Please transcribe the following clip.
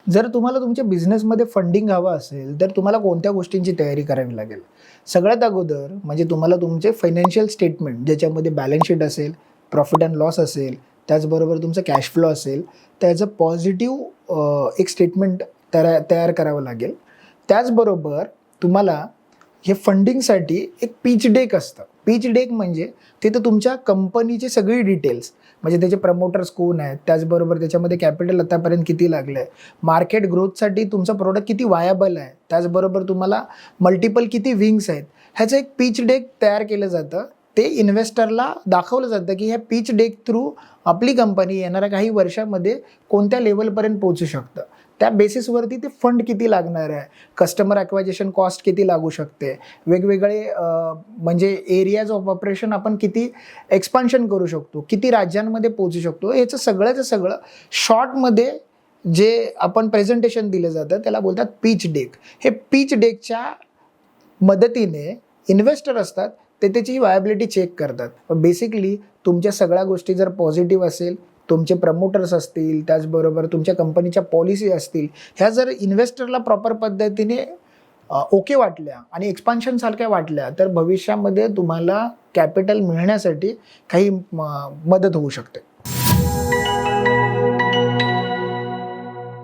जर तुम्हाला तुमच्या बिझनेसमध्ये फंडिंग हवं असेल तर तुम्हाला कोणत्या गोष्टींची तयारी करावी लागेल? सगळ्यात अगोदर म्हणजे तुम्हाला तुमचे फायनान्शियल स्टेटमेंट ज्याच्यामध्ये बॅलन्स शीट असेल, प्रॉफिट अँड लॉस असेल, त्याचबरोबर तुमचं कॅश फ्लो असेल, त्याचं पॉझिटिव्ह एक स्टेटमेंट तयार करावं लागेल. त्याचबरोबर तुम्हाला हे फंडिंगसाठी एक पिच डेक असतं. पिच डेक म्हणजे तिथं तुमच्या कंपनीची सगळी डिटेल्स म्हणजे त्याचे प्रमोटर्स कोण आहेत, त्याचबरोबर त्याच्यामध्ये कॅपिटल आतापर्यंत किती लागलं आहे, मार्केट ग्रोथसाठी तुमचा प्रोडक्ट किती वायबल आहे, त्याचबरोबर तुम्हाला मल्टिपल किती विंग्स आहेत, ह्याचं एक पिच डेक तयार केलं जातं. ते इन्व्हेस्टरला दाखवलं जातं की ह्या पिच डेक थ्रू आपली कंपनी येणाऱ्या काही वर्षामध्ये कोणत्या लेवलपर्यंत पोहोचू शकतं. त्या बेसिसवरती ते फंड किती लागणार आहे, कस्टमर ॲक्वायझेशन कॉस्ट किती लागू शकते, वेगवेगळे म्हणजे एरियाज ऑफ ऑपरेशन आपण किती एक्सपान्शन करू शकतो, किती राज्यांमध्ये पोहोचू शकतो, याचं सगळंचं सगळं शॉर्टमध्ये जे आपण प्रेझेंटेशन दिलं जातं त्याला बोलतात पिच डेक. हे पिच डेकच्या मदतीने इन्व्हेस्टर असतात ते त्याची वायबिलिटी चेक करतात. बेसिकली तुमच्या सगळ्या गोष्टी जर पॉझिटिव्ह असेल, तुमचे प्रमोटर्स असतील, त्याचबरोबर तुमच्या कंपनीच्या पॉलिसी असतील, ह्या जर इन्व्हेस्टरला प्रॉपर पद्धतीने ओके वाटल्या आणि एक्सपान्शनसारख्या वाटल्या तर भविष्यामध्ये तुम्हाला कॅपिटल मिळण्यासाठी काही मदत होऊ शकते.